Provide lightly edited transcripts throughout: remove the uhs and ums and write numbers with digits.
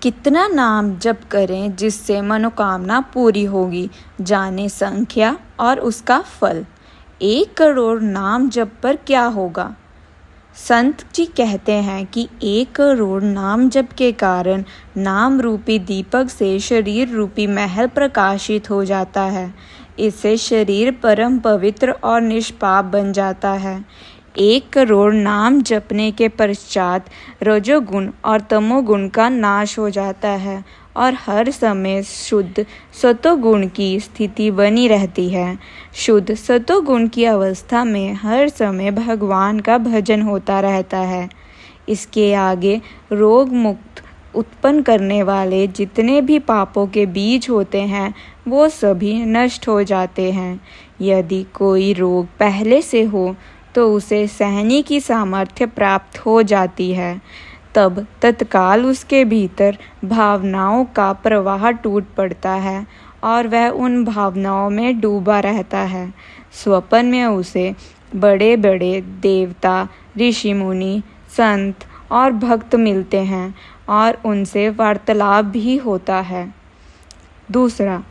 कितना नाम जप करें जिससे मनोकामना पूरी होगी, जाने संख्या और उसका फल। 1 करोड़ नाम जप पर क्या होगा। संत जी कहते हैं कि 1 करोड़ नाम जप के कारण नाम रूपी दीपक से शरीर रूपी महल प्रकाशित हो जाता है। इससे शरीर परम पवित्र और निष्पाप बन जाता है। 1 करोड़ नाम जपने के पश्चात रजोगुण और तमोगुण का नाश हो जाता है और हर समय शुद्ध सतोगुण की स्थिति बनी रहती है। शुद्ध सतोगुण की अवस्था में हर समय भगवान का भजन होता रहता है। इसके आगे रोग मुक्त उत्पन्न करने वाले जितने भी पापों के बीज होते हैं वो सभी नष्ट हो जाते हैं। यदि कोई रोग पहले से हो तो उसे सहने की सामर्थ्य प्राप्त हो जाती है। तब तत्काल उसके भीतर भावनाओं का प्रवाह टूट पड़ता है और वह उन भावनाओं में डूबा रहता है। स्वप्न में उसे बड़े बड़े देवता, ऋषि मुनि, संत और भक्त मिलते हैं और उनसे वार्तालाप भी होता है। दूसरा,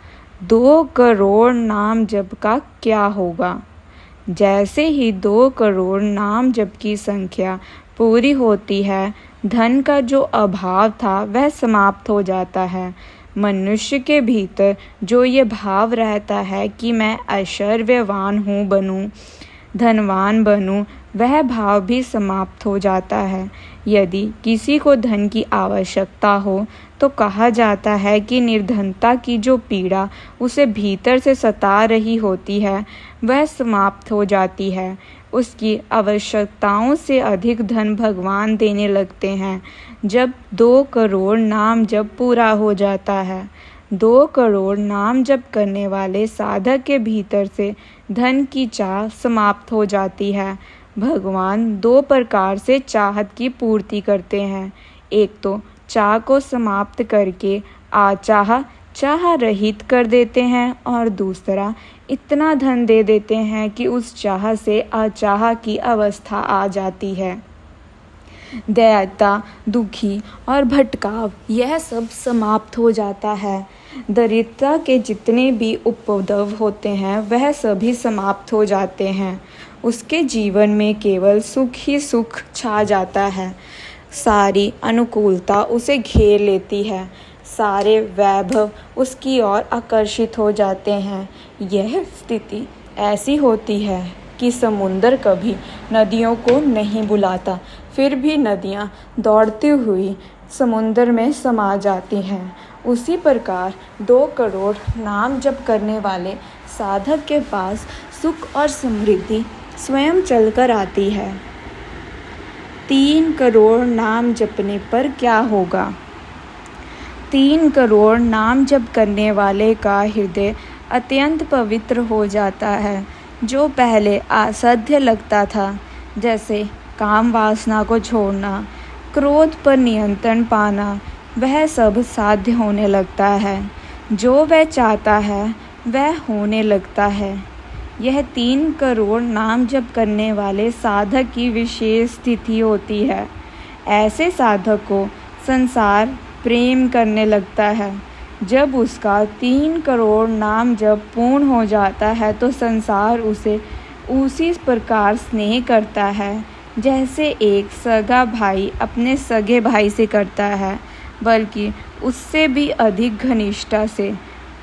2 करोड़ नाम जप का क्या होगा। जैसे ही 2 करोड़ नाम जप की संख्या पूरी होती है, धन का जो अभाव था वह समाप्त हो जाता है। मनुष्य के भीतर जो ये भाव रहता है कि मैं ऐश्वर्यवान बनूं, धनवान बनूं, वह भाव भी समाप्त हो जाता है। यदि किसी को धन की आवश्यकता हो तो कहा जाता है कि निर्धनता की जो पीड़ा उसे भीतर से सता रही होती है वह समाप्त हो जाती है। उसकी आवश्यकताओं से अधिक धन भगवान देने लगते हैं जब 2 करोड़ नाम जप पूरा हो जाता है। 2 करोड़ नाम जप करने वाले साधक के भीतर से धन की चाह समाप्त हो जाती है। भगवान 2 प्रकार से चाहत की पूर्ति करते हैं। एक तो चाह को समाप्त करके चाह रहित कर देते हैं और दूसरा इतना धन दे देते हैं कि उस चाह से अचाह की अवस्था आ जाती है। दयाता, दुखी और भटकाव यह सब समाप्त हो जाता है। दरिद्रता के जितने भी उपद्रव होते हैं वह सभी समाप्त हो जाते हैं। उसके जीवन में केवल सुख ही सुख छा जाता है। सारी अनुकूलता उसे घेर लेती है। सारे वैभव उसकी ओर आकर्षित हो जाते हैं। यह स्थिति ऐसी होती है कि समुद्र कभी नदियों को नहीं बुलाता, फिर भी नदियाँ दौड़ती हुई समुद्र में समा जाती हैं। उसी प्रकार 2 करोड़ नाम जप करने वाले साधक के पास सुख और समृद्धि स्वयं चलकर आती है। 3 करोड़ नाम जपने पर क्या होगा। 3 करोड़ नाम जप करने वाले का हृदय अत्यंत पवित्र हो जाता है। जो पहले असाध्य लगता था, जैसे काम वासना को छोड़ना, क्रोध पर नियंत्रण पाना, वह सब साध्य होने लगता है। जो वह चाहता है वह होने लगता है। यह 3 करोड़ नाम जप करने वाले साधक की विशेष स्थिति होती है। ऐसे साधक को संसार प्रेम करने लगता है। जब उसका 3 करोड़ नाम जप पूर्ण हो जाता है तो संसार उसे उसी प्रकार स्नेह करता है जैसे एक सगा भाई अपने सगे भाई से करता है, बल्कि उससे भी अधिक घनिष्ठता से।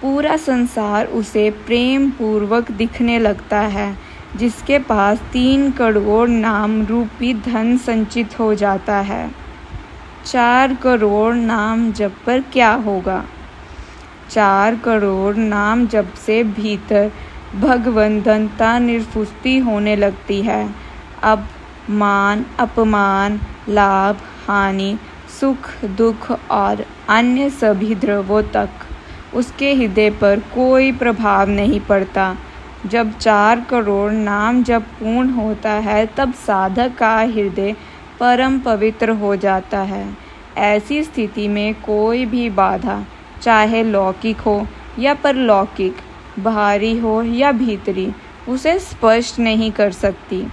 पूरा संसार उसे प्रेम पूर्वक दिखने लगता है। जिसके पास 3 करोड़ नाम रूपी धन संचित हो जाता है। 4 करोड़ नाम जप पर क्या होगा। 4 करोड़ नाम जप से भीतर भगवंतता निर्फुस्ती होने लगती है। अब मान, अपमान, लाभ, हानि, सुख, दुख और अन्य सभी द्रव्यों तक उसके हृदय पर कोई प्रभाव नहीं पड़ता। जब 4 करोड़ नाम जप पूर्ण होता है तब साधक का हृदय परम पवित्र हो जाता है। ऐसी स्थिति में कोई भी बाधा, चाहे लौकिक हो या परलौकिक, बाहरी हो या भीतरी, उसे स्पर्श नहीं कर सकती।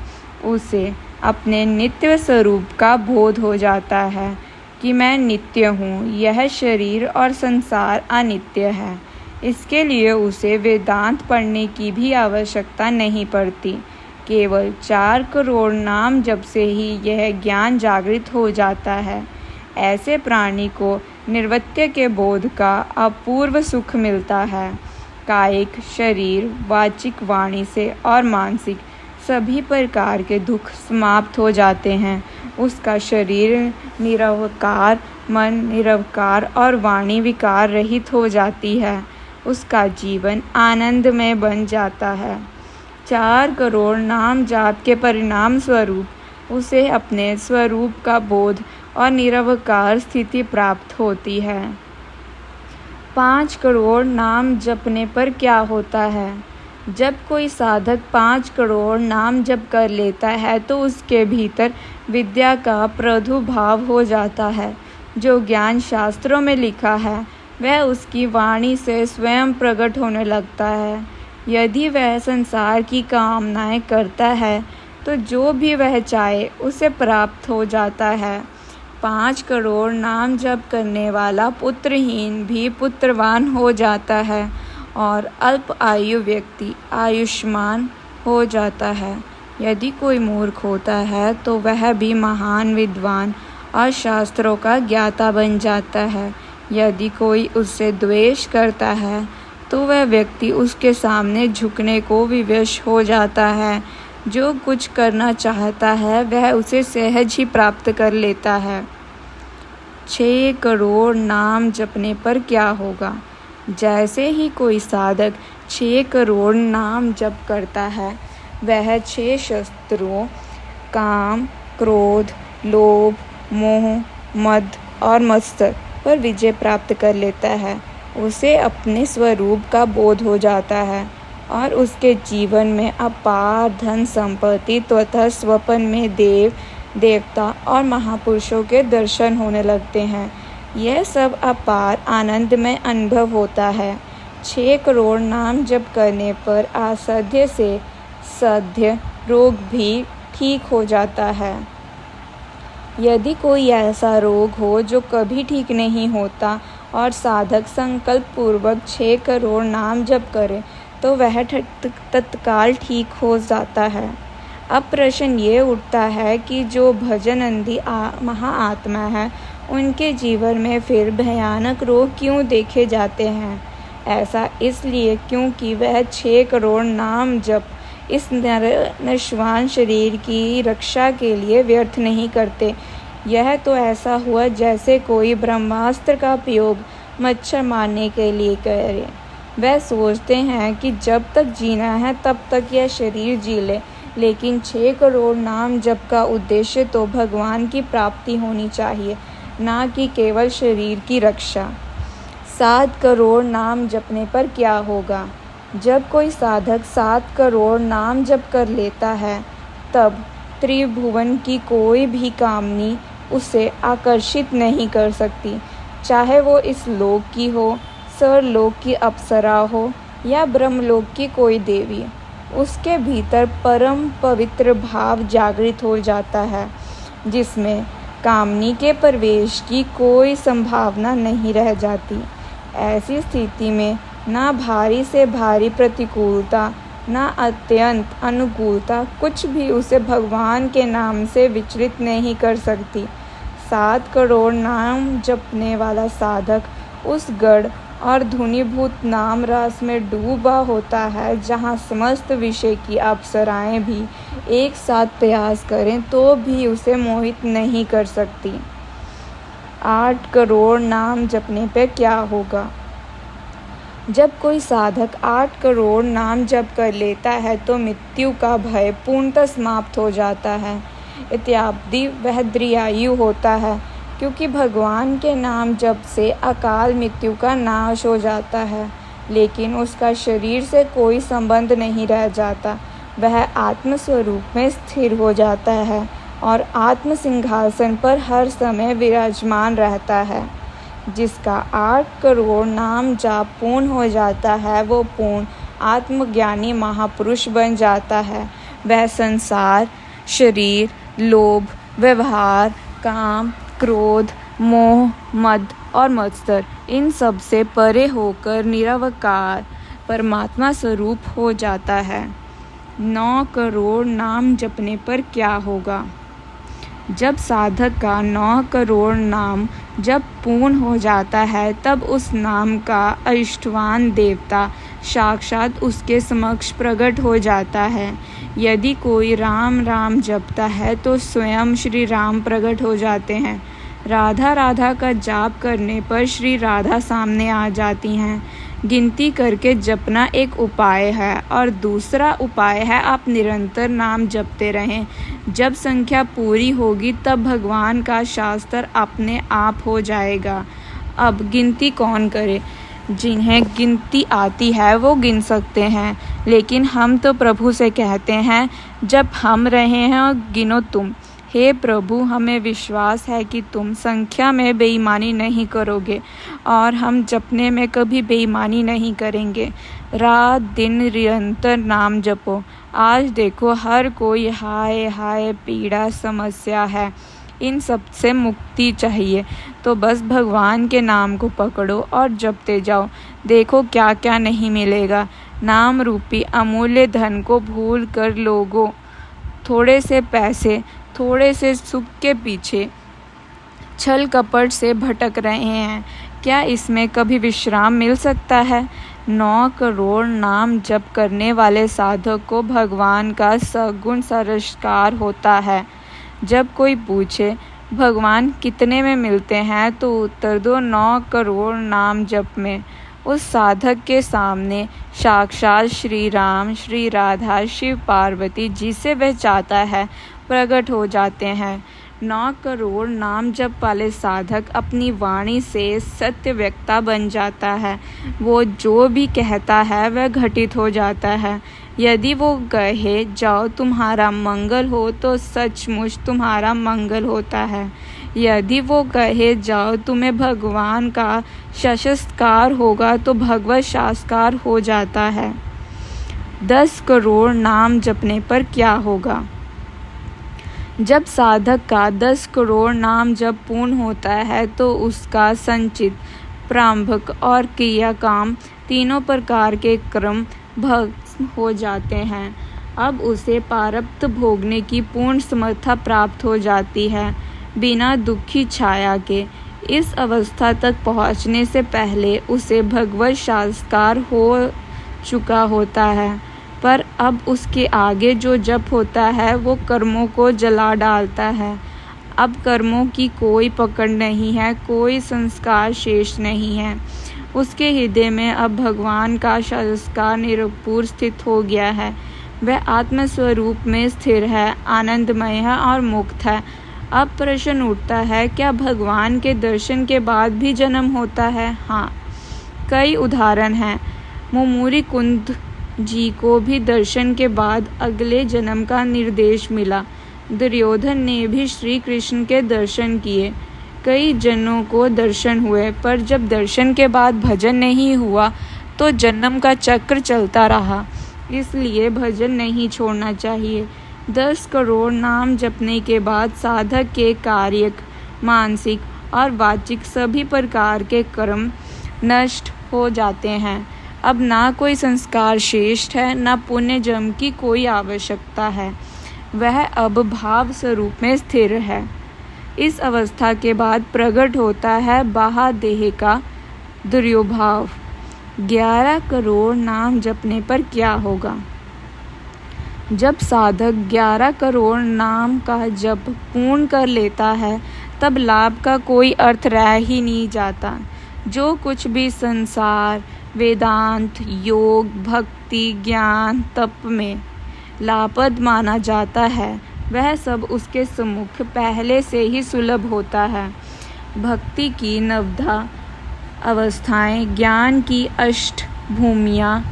उसे अपने नित्य स्वरूप का बोध हो जाता है कि मैं नित्य हूँ, यह शरीर और संसार अनित्य है। इसके लिए उसे वेदांत पढ़ने की भी आवश्यकता नहीं पड़ती। केवल 4 करोड़ नाम जप से ही यह ज्ञान जागृत हो जाता है। ऐसे प्राणी को निर्वृत्य के बोध का अपूर्व सुख मिलता है। कायिक, शरीर, वाचिक, वाणी से और मानसिक सभी प्रकार के दुख समाप्त हो जाते हैं। उसका शरीर निरवकार, मन निरवकार और वाणी विकार रहित हो जाती है। उसका जीवन आनंदमय बन जाता है। 4 करोड़ नाम जाप के परिणाम स्वरूप उसे अपने स्वरूप का बोध और निरवकार स्थिति प्राप्त होती है। 5 करोड़ नाम जपने पर क्या होता है? जब कोई साधक 5 करोड़ नाम जप कर लेता है तो उसके भीतर विद्या का प्रादुर्भाव हो जाता है। जो ज्ञान शास्त्रों में लिखा है वह उसकी वाणी से स्वयं प्रकट होने लगता है। यदि वह संसार की कामनाएं करता है तो जो भी वह चाहे उसे प्राप्त हो जाता है। 5 करोड़ नाम जप करने वाला पुत्रहीन भी पुत्रवान हो जाता है और अल्प आयु व्यक्ति आयुष्मान हो जाता है। यदि कोई मूर्ख होता है तो वह भी महान विद्वान और शास्त्रों का ज्ञाता बन जाता है। यदि कोई उससे द्वेष करता है तो वह व्यक्ति उसके सामने झुकने को विवश हो जाता है। जो कुछ करना चाहता है वह उसे सहज ही प्राप्त कर लेता है। 6 करोड़ नाम जपने पर क्या होगा? जैसे ही कोई साधक 6 करोड़ नाम जप करता है वह 6 शत्रुओं काम, क्रोध, लोभ, मोह, मद और मत्सर पर विजय प्राप्त कर लेता है। उसे अपने स्वरूप का बोध हो जाता है और उसके जीवन में अपार धन संपत्ति तथा स्वप्न में देव देवता और महापुरुषों के दर्शन होने लगते हैं। यह सब अपार आनंदमय अनुभव होता है। 6 करोड़ नाम जप करने पर असाध्य से साध्य रोग भी ठीक हो जाता है। यदि कोई ऐसा रोग हो जो कभी ठीक नहीं होता और साधक संकल्प पूर्वक 6 करोड़ नाम जप करे तो वह तत्काल ठीक हो जाता है। अब प्रश्न ये उठता है कि जो भजनंदी महाआत्मा है उनके जीवन में फिर भयानक रोग क्यों देखे जाते हैं? ऐसा इसलिए क्योंकि वह 6 करोड़ नाम जप इस नश्वान शरीर की रक्षा के लिए व्यर्थ नहीं करते। यह तो ऐसा हुआ जैसे कोई ब्रह्मास्त्र का प्रयोग मच्छर मारने के लिए करे। वह सोचते हैं कि जब तक जीना है तब तक यह शरीर जी ले, लेकिन 6 करोड़ नाम जप का उद्देश्य तो भगवान की प्राप्ति होनी चाहिए, ना कि केवल शरीर की रक्षा। 7 करोड़ नाम जपने पर क्या होगा? जब कोई साधक 7 करोड़ नाम जप कर लेता है तब त्रिभुवन की कोई भी कामनी उसे आकर्षित नहीं कर सकती, चाहे वो इस लोक की हो, सरलोक की अप्सरा हो या ब्रह्मलोक की कोई देवी। उसके भीतर परम पवित्र भाव जागृत हो जाता है जिसमें कामनी के प्रवेश की कोई संभावना नहीं रह जाती। ऐसी स्थिति में ना भारी से भारी प्रतिकूलता ना अत्यंत अनुकूलता कुछ भी उसे भगवान के नाम से विचलित नहीं कर सकती। 7 करोड़ नाम जपने वाला साधक उस गढ़ और धुनीभूत नाम रास में डूबा होता है जहाँ समस्त विषय की अप्सराएं भी एक साथ प्रयास करें तो भी उसे मोहित नहीं कर सकती। 8 करोड़ नाम जपने पे क्या होगा? जब कोई साधक 8 करोड़ नाम जप कर लेता है तो मृत्यु का भय पूर्णतः समाप्त हो जाता है। इत्यादि वह दीर्घायु होता है क्योंकि भगवान के नाम जप से अकाल मृत्यु का नाश हो जाता है, लेकिन उसका शरीर से कोई संबंध नहीं रह जाता। वह आत्म स्वरूप में स्थिर हो जाता है और आत्म सिंहासन पर हर समय विराजमान रहता है। जिसका 8 करोड़ नाम जाप पूर्ण हो जाता है वो पूर्ण आत्मज्ञानी महापुरुष बन जाता है। वह संसार, शरीर, लोभ, व्यवहार, काम, क्रोध, मोह, मद और मत्सर, इन सब से परे होकर निरवकार परमात्मा स्वरूप हो जाता है। 9 करोड़ नाम जपने पर क्या होगा? जब साधक का 9 करोड़ नाम जब पूर्ण हो जाता है, तब उस नाम का अष्टवान देवता साक्षात उसके समक्ष प्रकट हो जाता है। यदि कोई राम राम जपता है तो स्वयं श्री राम प्रकट हो जाते हैं। राधा राधा का जाप करने पर श्री राधा सामने आ जाती हैं। गिनती करके जपना एक उपाय है और दूसरा उपाय है आप निरंतर नाम जपते रहें। जब संख्या पूरी होगी तब भगवान का शास्त्र अपने आप हो जाएगा। अब गिनती कौन करे? जिन्हें गिनती आती है वो गिन सकते हैं, लेकिन हम तो प्रभु से कहते हैं जब हम रहे हैं और गिनो तुम। हे प्रभु, हमें विश्वास है कि तुम संख्या में बेईमानी नहीं करोगे और हम जपने में कभी बेईमानी नहीं करेंगे। रात दिन निरंतर नाम जपो। आज देखो हर कोई हाय हाय पीड़ा समस्या है, इन सब से मुक्ति चाहिए तो बस भगवान के नाम को पकड़ो और जपते जाओ। देखो क्या क्या नहीं मिलेगा। नाम रूपी अमूल्य धन को भूल कर लोगों थोड़े से पैसे, थोड़े से सुख के पीछे छल कपट से भटक रहे हैं। क्या इसमें कभी विश्राम मिल सकता है? 9 करोड़ नाम जप करने वाले साधक को भगवान का सगुण सरस्कार होता है। जब कोई पूछे भगवान कितने में मिलते हैं तो उत्तर दो 9 करोड़ नाम जप में। उस साधक के सामने साक्षात श्री राम, श्री राधा, शिव पार्वती जिसे वह चाहता है प्रकट हो जाते हैं। 9 करोड़ नाम जप वाले साधक अपनी वाणी से सत्य वक्ता बन जाता है। वो जो भी कहता है वह घटित हो जाता है। यदि वो कहे जाओ तुम्हारा मंगल हो तो सचमुच तुम्हारा मंगल होता है। यदि वो कहे जाओ तुम्हें भगवान का साक्षात्कार होगा तो भगवत साक्षात्कार हो जाता है। 10 करोड़ नाम जपने पर क्या होगा? जब साधक का 10 करोड़ नाम जप पूर्ण होता है तो उसका संचित, प्रारंभिक और क्रियाकाम तीनों प्रकार के कर्म भस्म हो जाते हैं। अब उसे प्रारब्ध भोगने की पूर्ण समर्था प्राप्त हो जाती है, बिना दुखी छाया के। इस अवस्था तक पहुँचने से पहले उसे भगवत साक्षात्कार हो चुका होता है, पर अब उसके आगे जो जप होता है वो कर्मों को जला डालता है। अब कर्मों की कोई पकड़ नहीं है, कोई संस्कार शेष नहीं है। उसके हृदय में अब भगवान का साक्षात्कार निरंतर स्थित हो गया है। वह आत्मस्वरूप में स्थिर है, आनंदमय है और मुक्त है। अब प्रश्न उठता है, क्या भगवान के दर्शन के बाद भी जन्म होता है? हाँ, कई उदाहरण हैं। मुमुरी कुंद जी को भी दर्शन के बाद अगले जन्म का निर्देश मिला। दुर्योधन ने भी श्री कृष्ण के दर्शन किए। कई जनों को दर्शन हुए, पर जब दर्शन के बाद भजन नहीं हुआ तो जन्म का चक्र चलता रहा। इसलिए भजन नहीं छोड़ना चाहिए। 10 करोड़ नाम जपने के बाद साधक के कायिक, मानसिक और वाचिक सभी प्रकार के कर्म नष्ट हो जाते हैं। अब ना कोई संस्कार शेष है, ना पुण्य जन्म की कोई आवश्यकता है। वह अब भाव स्वरूप में स्थिर है। इस अवस्था के बाद प्रकट होता है बाह्य का दुर्योभाव। 11 करोड़ नाम जपने पर क्या होगा? जब साधक 11 करोड़ नाम का जप पूर्ण कर लेता है तब लाभ का कोई अर्थ रह ही नहीं जाता। जो कुछ भी संसार, वेदांत, योग, भक्ति, ज्ञान, तप में लाभप्रद माना जाता है वह सब उसके सम्मुख पहले से ही सुलभ होता है। भक्ति की 9 अवस्थाएं, ज्ञान की 8 भूमियाँ,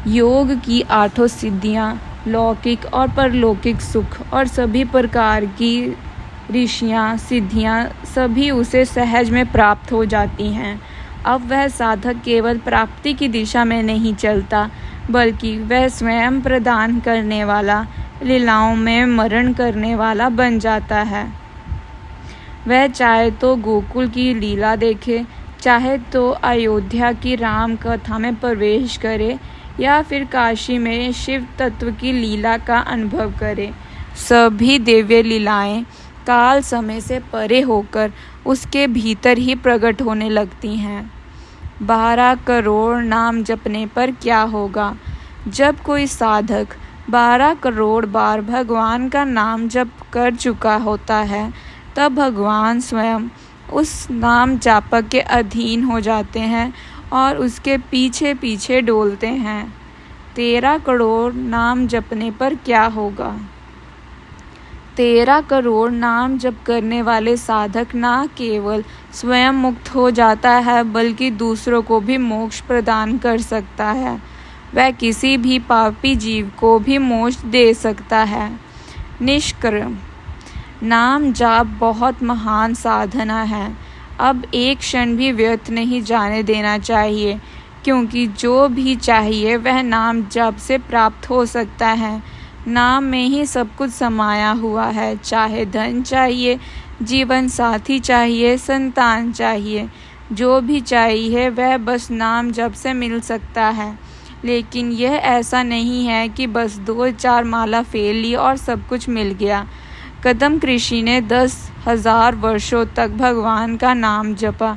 योग की 8 सिद्धियाँ, लौकिक और परलौकिक सुख और सभी प्रकार की ऋषियाँ सिद्धियाँ सभी उसे सहज में प्राप्त हो जाती हैं। अब वह साधक केवल प्राप्ति की दिशा में नहीं चलता, बल्कि वह स्वयं प्रदान करने वाला, लीलाओं में मरण करने वाला बन जाता है। वह चाहे तो गोकुल की लीला देखे, चाहे तो अयोध्या की राम कथा में प्रवेश करे, या फिर काशी में शिव तत्व की लीला का अनुभव करे। सभी दिव्य लीलाएं काल समय से परे होकर उसके भीतर ही प्रकट होने लगती हैं। 12 करोड़ नाम जपने पर क्या होगा? जब कोई साधक 12 करोड़ बार भगवान का नाम जप कर चुका होता है, तब भगवान स्वयं उस नाम जापक के अधीन हो जाते हैं और उसके पीछे पीछे डोलते हैं। 13 करोड़ नाम जपने पर क्या होगा? 13 करोड़ नाम जप करने वाले साधक न केवल स्वयं मुक्त हो जाता है, बल्कि दूसरों को भी मोक्ष प्रदान कर सकता है। वह किसी भी पापी जीव को भी मोक्ष दे सकता है। निष्कर्ष, नाम जाप बहुत महान साधना है। अब एक क्षण भी व्यर्थ नहीं जाने देना चाहिए, क्योंकि जो भी चाहिए वह नाम जाप से प्राप्त हो सकता है। नाम में ही सब कुछ समाया हुआ है। चाहे धन चाहिए, जीवन साथी चाहिए, संतान चाहिए, जो भी चाहिए वह बस नाम जप से मिल सकता है। लेकिन यह ऐसा नहीं है कि बस 2-4 माला फेर ली और सब कुछ मिल गया। कदम ऋषि ने 10,000 वर्षों तक भगवान का नाम जपा,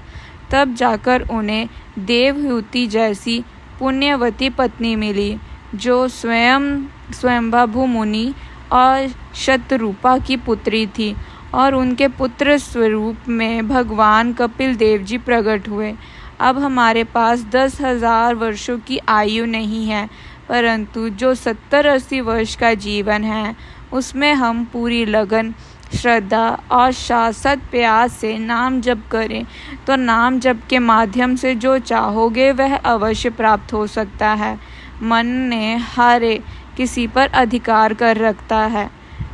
तब जाकर उन्हें देवहूति जैसी पुण्यवती पत्नी मिली, जो स्वयंभू मुनि और शतरूपा की पुत्री थी, और उनके पुत्र स्वरूप में भगवान कपिल देव जी प्रकट हुए। अब हमारे पास 10,000 वर्षों की आयु नहीं है, परंतु जो 70-80 वर्ष का जीवन है, उसमें हम पूरी लगन, श्रद्धा और शाश्वत प्यास से नाम जप करें तो नाम जप के माध्यम से जो चाहोगे वह अवश्य प्राप्त हो सकता है। मन ने हर किसी पर अधिकार कर रखता है,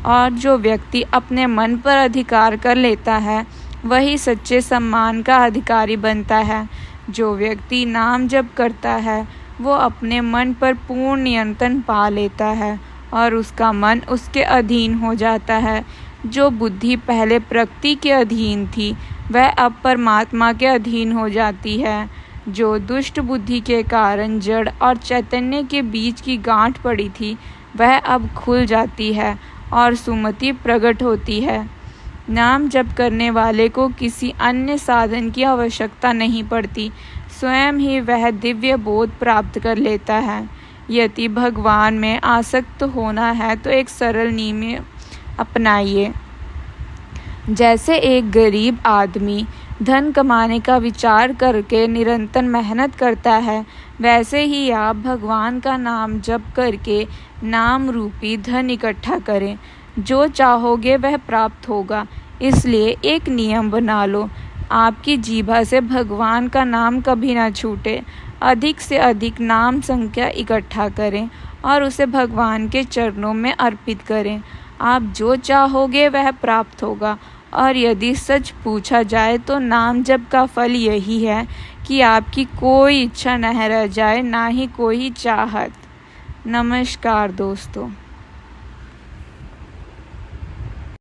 और जो व्यक्ति अपने मन पर अधिकार कर लेता है वही सच्चे सम्मान का अधिकारी बनता है। जो व्यक्ति नाम जप करता है वो अपने मन पर पूर्ण नियंत्रण पा लेता है और उसका मन उसके अधीन हो जाता है। जो बुद्धि पहले प्रकृति के अधीन थी वह अब परमात्मा के अधीन हो जाती है। जो दुष्ट बुद्धि के कारण जड़ और चैतन्य के बीच की गांठ पड़ी थी वह अब खुल जाती है और सुमति प्रकट होती है। नाम जप करने वाले को किसी अन्य साधन की आवश्यकता नहीं पड़ती, स्वयं ही वह दिव्य बोध प्राप्त कर लेता है। यदि भगवान में आसक्त होना है तो एक सरल नियम अपनाइए। जैसे एक गरीब आदमी धन कमाने का विचार करके निरंतर मेहनत करता है, वैसे ही आप भगवान का नाम जप करके नाम रूपी धन इकट्ठा करें। जो चाहोगे वह प्राप्त होगा। इसलिए एक नियम बना लो, आपकी जीभा से भगवान का नाम कभी ना छूटे। अधिक से अधिक नाम संख्या इकट्ठा करें और उसे भगवान के चरणों में अर्पित करें। आप जो चाहोगे वह प्राप्त होगा। और यदि सच पूछा जाए तो नाम जप का फल यही है कि आपकी कोई इच्छा न रह जाए, ना ही कोई चाहत। नमस्कार दोस्तों।